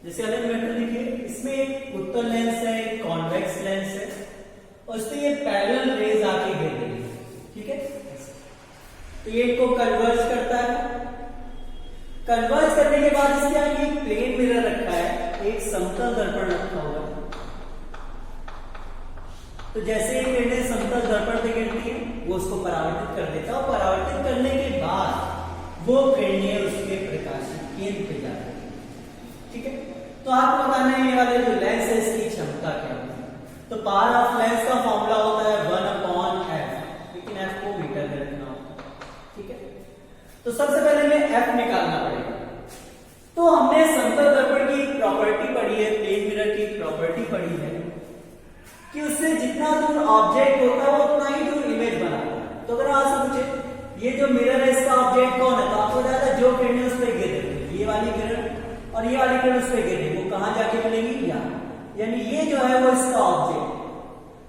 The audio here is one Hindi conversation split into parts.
जैसे अलग मेथड देखिए, इसमें एक उत्तल लेंस है, एक कॉन्वेक्स लेंस है, और इस पे ये पैरेलल रेज आके गिर रही है, ठीक है। तो ये को कन्वर्ज करता है, कन्वर्ज करने के बाद इसके आगे एक प्लेन मिरर रखा है, एक समतल दर्पण रखा हुआ है। तो जैसे ही किरणें समतल दर्पण पे गिरती है वो उसको परावर्तित कर देता है, और परावर्तित करने के बाद वो किरणें उसके प्रकाशित केंद्र पे जाती है, ठीक है। तो आपको बताना है ये वाले जो लेंस है इसकी क्षमता क्या है। तो पावर ऑफ लेंस का फॉर्मूला होता है 1/f, लेकिन f को मीटर में रखना होता है, ठीक है। तो सबसे पहले हमें f निकालना पड़ेगा। तो हमने समतल दर्पण की प्रॉपर्टी पढ़ी है, प्लेन मिरर की प्रॉपर्टी पढ़ी है कि उससे जितना दूर ऑब्जेक्ट होता है वो उतना ही दूर इमेज बनाता है। तो अगर आपसे पूछे ये जो मिरर है इसका ऑब्जेक्ट कौन है, तो आपको बताया जो किरणें उस पर गिर रही है, ये वाली किरण और ये वाली किरण उस पर गिर रही है, वो कहां जाके मिलेंगी, यहाँ। यानी ये जो है वो इसका ऑब्जेक्ट।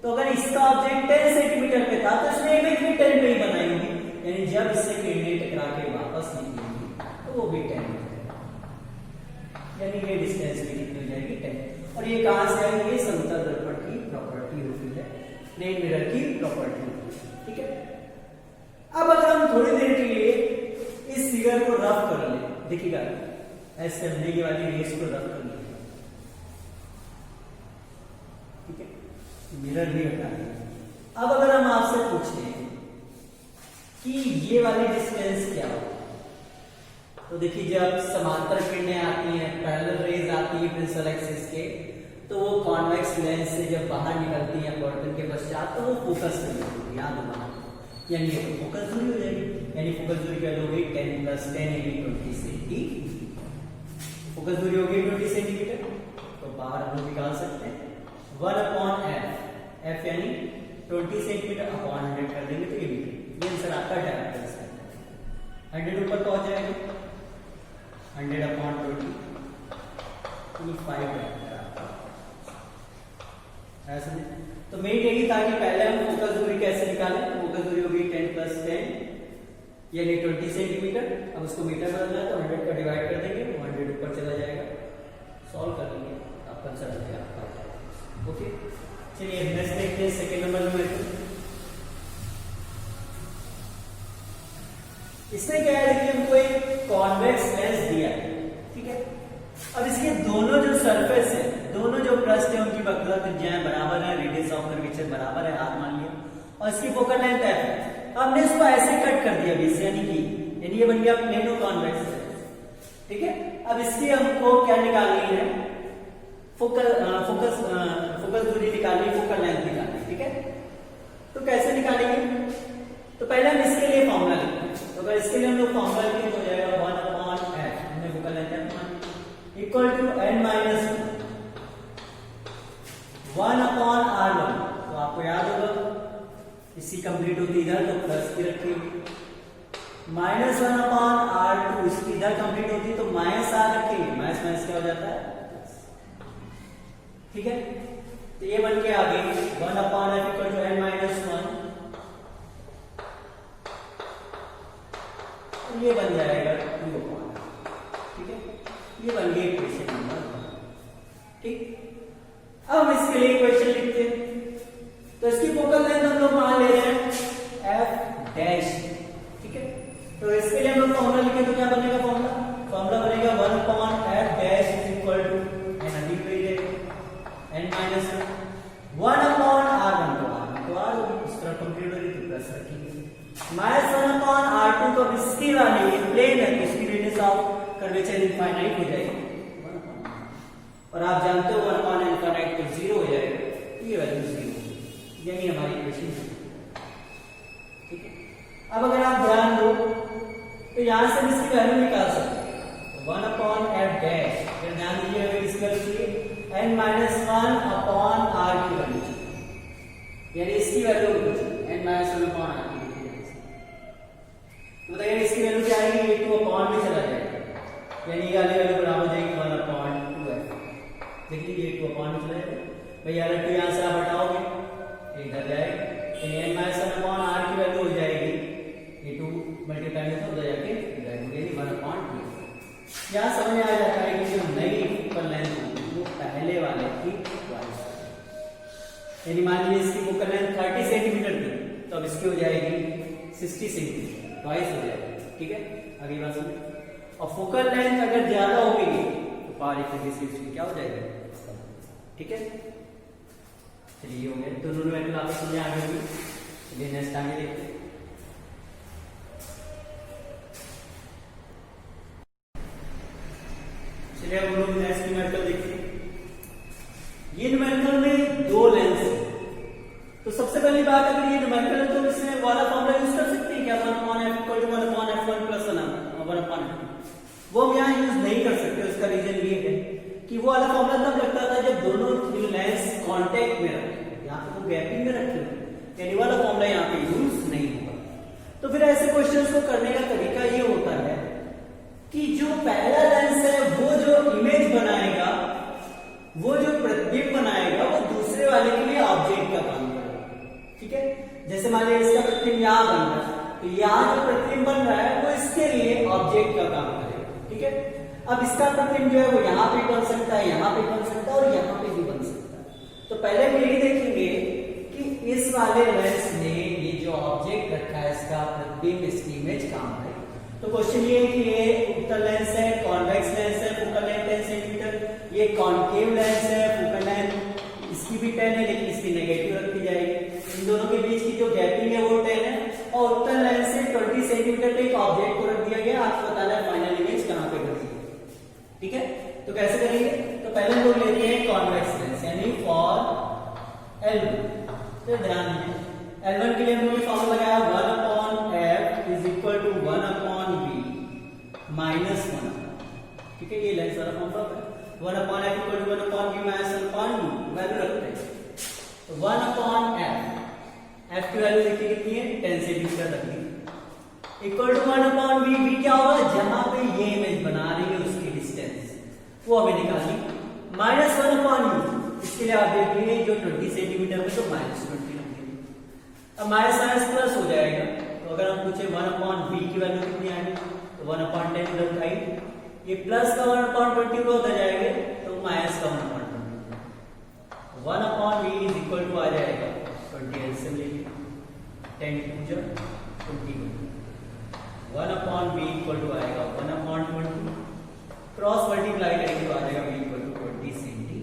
तो अगर इसका ऑब्जेक्ट 10 सेंटीमीटर पे था तो इसने इमेज भी 10 पे ही बनाई होगी, यानी जब इससे किरणें टकरा के वापस निकलेंगी तो वो भी 10 हो जाएगी, यानी ये डिस्टेंस भी कितनी हो जाएगी 10। और ये कहां से आएगी, ये समतल दर्पण की प्रॉपर्टी होती है, प्लेन मिरर की प्रॉपर्टी होती है, ठीक है। अब अगर हम थोड़ी देर के लिए इस फिगर को रफ कर ले, देखिएगा ऐसे हमने ये वाली रेस को रफ कर लिया, ठीक है, मिरर भी हटा दिया। अब अगर हम आपसे पूछें कि ये वाली डिस्टेंस क्या हो, तो देखिए जब समांतर किरणें आती हैं, पैरेलल रेज आती है प्रिंसिपल एक्सिस के, तो वो कॉन्वेक्स लेंस से जब बाहर निकलती है कर्टन के पश्चात तो वो फोकस कर लेती है, याद होगा, यानी ये फोकस दूरी हो जाएगी, यानी फोकस दूरी क्या होगी 10 + 10 = 20 सेंटीमीटर। फोकस दूरी होगी 20 सेंटीमीटर, तो बाहर हम लोग निकाल सकते हैं 1/f, f यानी 20 सेंटीमीटर अपॉन 100 कर देंगे तो ये मीटर। ये आंसर आपका डायरेक्ट आंसर है। 100 ऊपर पहुंच जाएगा, 100/20 25 ऐसा। तो मेन यही था कि पहले हम फोकस दूरी कैसे निकालें। फोकस दूरी होगी 10 + 10 यानी 20 सेंटीमीटर। अब उसको मीटर बदलना है तो 100 का डिवाइड कर देंगे, 100 ऊपर चला जाएगा, सॉल्व कर लेंगे, आपका आंसर आ जाएगा। ओके, चलिए नेक्स्ट देखते हैं सेकंड नंबर में। इसमें क्या है, देखिए हमको एक कॉन्वेक्स लेंस दिया है, ठीक है। अब इसके दोनों जो सरफेस है, दोनों जो पृष्ठ है उनकी वक्रता त्रिज्याएं बराबर है, रेडियस ऑफ कर्वेचर बराबर है, आप मान लिया, और इसकी फोकल लेंथ f है। हमने इसको ऐसे कट कर दिया बीच से, यानी ये बन गया प्लेनो कॉन्वेक्स लेंस, ठीक है। अब इसकी हमको क्या निकालनी है, फोकस दूरी निकालनी है, फोकल लेंथ निकालनी है, ठीक है। तो कैसे निकालेंगे, तो पहले हम इसके लिए फॉर्मूला लिखते हैं। तो अगर इसके लिए हम लोग फॉर्मूला लिखें तो हो जाएगा 1/f, हमने focal length equal to n - 1/r1। तो आपको याद होगा इसकी कंप्लीट होती इधर तो प्लस की रखेंगे, -1/r2 इसकी इधर कंप्लीट होती तो -r रखेंगे, माइनस क्या हो जाता है, ठीक है। तो ये बन के आगे 1/f इक्वल टू n - 1, ये बन जाएगा 2/, ठीक है। ये बन गई इक्वेशन नंबर 1, ठीक। अब हम इसके लिए इक्वेशन लिखते हैं। तो इसकी फोकल लेंथ हम लोग मान ले रहे हैं f', ठीक है। तो इसके लिए हम लोग फॉर्मूला लिखें तो क्या बनेगा, फॉर्मूला बनेगा 1/f' इक्वल टू n अधिक ले n - 1/r1, तो r इस तरह कंप्लीट हो रही तो प्लस रखेंगे, -1/r2 तो इसकी वाली प्लेन है तो इसकी रेडियस ऑफ कर्वेचर इनफाइनाइट हो जाएगी, और आप जानते हो 1/∞ तो 0 हो जाएगा, ये वैल्यू 0, यानी हमारी इक्वेशन, ठीक है। अब अगर आप ध्यान दो तो यहां से हम इसकी वैल्यू निकाल सकते हैं 1/f', फिर ध्यान दीजिए हमें इसकी वैल्यू चाहिए n - 1/r की वैल्यू, यानी इसकी वैल्यू n - 1/r की। तो बताइए इसकी वैल्यू क्या आएगी, ये 2/, में चला जाएगा, यानी ये वाली वैल्यू बराबर हो जाएगी 1/2f। देखिए ये 2/, में चला जाएगा, भैया अगर 2 यहां से आप हटाओगे इधर जाएगा, n - 1/r की वैल्यू हो जाएगी, ये 2 मल्टीप्लाई में तो जाके इधर हो जाएगी 1/2। यहां समझ में आ जाता है कि जो नई फोकल लेंथ यानी मान लीजिए इसकी फोकल लेंथ 30 सेंटीमीटर थी, तो अब इसकी हो जाएगी 60 सेंटीमीटर, ट्वाइस हो जाएगी। ठीक है, आगे बात सुनिए। और फोकल लेंथ अगर ज्यादा हो गई तो पावर इफेक्टिव इसकी क्या हो जाएगी। ठीक है, चलिए हो गया दोनों न्यूमेरिकल आपको समझ आ गई होगी। चलिए नेक्स्ट आगे देखते हैं। चलिए हम लोग नेक्स्ट न्यूमेरिकल देखते हैं। ये न्यूमेरिकल में दो लेंस है, तो सबसे पहली बात अगर ये न्यूमेरिकल है तो इसमें वाला फॉर्मूला यूज कर सकते हैं क्या, 1/f = 1/f1 + 1/f। वो हम यहाँ यूज नहीं कर सकते। उसका रीजन ये है कि वो वाला फॉर्मूला तब लगता था जब दोनों लेंस कांटेक्ट में रखे, यहाँ पे तो गैपिंग में रखे, यानी वाला फॉर्मूला यहाँ पे यूज नहीं होगा। तो फिर ऐसे क्वेश्चंस को करने का तरीका ये होता है कि जो पहला लेंस है वो जो इमेज बनाएगा, वो जो प्रतिबिंब बनाएगा, वो दूसरे वाले के लिए ऑब्जेक्ट का काम करेगा। ठीक है, जैसे मान लीजिए इसका प्रतिबिंब यहाँ बन रहा है, तो यहाँ जो प्रतिबिंब बन रहा है वो इसके लिए ऑब्जेक्ट का काम करेगा। ठीक है, अब इसका प्रतिबिंब जो है वो यहाँ पे बन सकता है, यहाँ पे बन सकता है और यहाँ पे भी बन सकता है। तो पहले हम यही देखेंगे कि इस वाले लेंस ने ये जो ऑब्जेक्ट रखा है इसका प्रतिबिंब, इसकी इमेज कहाँ है। तो क्वेश्चन ये है कि ये उत्तल लेंस है, कॉन्वेक्स लेंस है, फोकल लेंथ 10 सेंटीमीटर, ये कॉन्केव लेंस है, फोकल लेंथ इसकी भी 10 है लेकिन इसकी नेगेटिव रखी जाएगी। इन दोनों के बीच की जो गैपिंग है वो 10 है, और उत्तल लेंस से 20 सेंटीमीटर पे एक ऑब्जेक्ट को रख दिया गया। आपको बताना है फाइनल इमेज कहाँ पे बनी है। ठीक है, तो कैसे करेंगे, तो पहले हम लोग लेते हैं कॉन्वेक्स लेंस, यानी फॉर L1। तो ध्यान दीजिए, L1 के लिए हम लोगों ने फॉर्मूला लगाया 1/f = 1/v -1। ठीक है, ये लेंस वाला फॉर्मूला है। 1/f = 1/v -1/v वैल्यू रखते हैं। तो 1/f, f की वैल्यू देखिए कितनी है, 10 सेंटीमीटर रखनी है, इक्वल टू 1/v। v क्या होगा, जहां पे ये इमेज बना रही है उसकी डिस्टेंस वो हमें निकालनी, -1/u। इसके लिए आप देख लीजिए जो 20 सेंटीमीटर में तो -20 रखेंगे। अब माइनस प्लस हो जाएगा, तो अगर हम पूछे 1/v की वैल्यू कितनी आएगी, तो 1/10 उधर खाई, ये प्लस का 1/20 को उधर जाएंगे तो माइनस का 1/20। 1/v = आ जाएगा 20 एलसीएम लेंगे, 10 × 2 = 20। 1/v = आएगा 1/20, क्रॉस मल्टीप्लाई करेंगे तो आ जाएगा v = 20 सेंटीमीटर।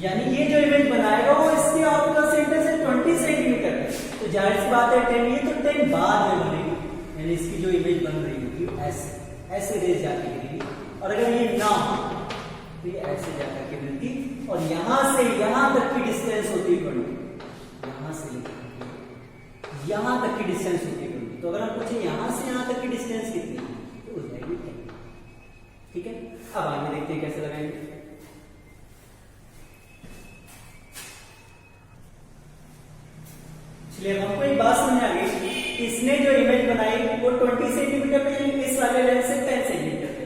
यानी ये जो इमेज बनाएगा वो इसके ऑप्टिकल सेंटर से 20 सेंटीमीटर है। तो जाहिर सी बात है 10 ये तो 10 बाद में बनेगी, यानी इसकी जो इमेज बन रही होगी ऐसे रेज जाके गिरेगी, और अगर ये ना हो तो ये ऐसे जाकर के मिलती, और यहां से यहां तक की डिस्टेंस होती है 20, यहां से यहां तक की डिस्टेंस होती है 20। तो अगर हम पूछे यहां से यहां तक की डिस्टेंस कितनी तो हो जाएगी 10। ठीक है, अब आगे देखते हैं कैसे लगाएंगे। चलिए हमको एक बात समझ आ गई, इसने जो इमेज बनाई वो 20 सेंटीमीटर पे, इस वाले लेंस से 10 सेंटीमीटर पे,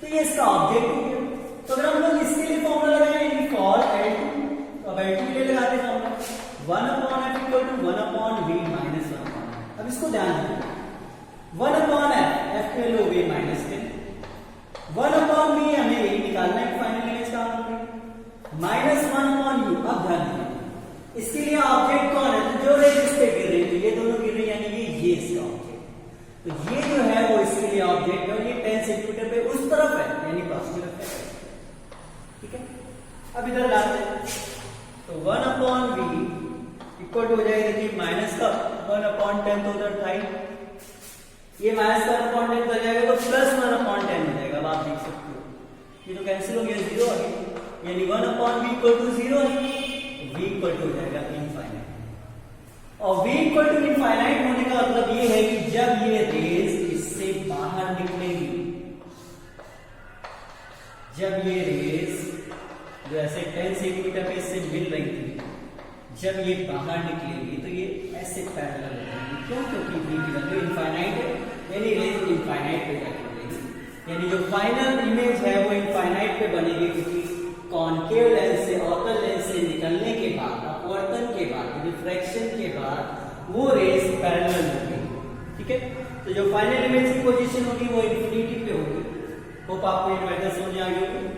तो ये इसका ऑब्जेक्ट हो गया। तो अगर हम लोग इसके लिए फॉर्मूला लगाएंगे फॉर L2, तो अब L2 के लिए लगाते हैं फॉर्मूला 1/f = 1/v -1। अब इसको ध्यान दीजिए, 1/f, f की वैल्यू हो गई -10, 1/v हमें यही निकालना है फाइनल इमेज का -1/u। अब ध्यान दीजिए, इसके लिए ऑब्जेक्ट कौन है, तो जो रेज इस पे गिर रही है, ये दोनों गिर रही है, यानी ये इसका ऑब्जेक्ट। तो ये जो है वो इसके लिए ऑब्जेक्ट है, और ये 10 सेंटीमीटर पे उस तरफ है, यानी पॉजिटिव है। ठीक है, अब इधर लाते हैं, तो 1/v इक्वल टू हो जाएगा, देखिए माइनस का 1/10 तो उधर था ही, ये माइनस का 1/10 हो जाएगा तो प्लस 1/10 हो जाएगा। अब आप देख सकते हो ये तो कैंसिल हो गया, 0 आ गया, यानी 1/v = 0 है, v = हो जाएगा इनफाइनाइट। और v = इनफाइनाइट होने का मतलब ये है कि जब ये रेज इससे बाहर निकलेगी, जब ये रेज जो ऐसे 10 सेंटीमीटर पे इससे मिल रही थी, जब ये बाहर निकलेगी तो ये ऐसे पैरेलल हो जाएगी। क्यों, क्योंकि v की वैल्यू इनफाइनाइट है, यानी रेज इनफाइनाइट पे जाके मिलेगी, यानी जो फाइनल इमेज है वो इनफाइनाइट पे बनेगी, क्योंकि कॉन्केव लेंस से ऑर्बिटल लेंस से निकलने के बाद, अपवर्तन के बाद, रिफ्रैक्शन के बाद वो रेज पैरेलल होगी। ठीक है, तो जो फाइनल इमेज की पोजीशन होगी वो इंफिनिटी पे होगी। होप आपको ये मैटर समझ आ गई होगी।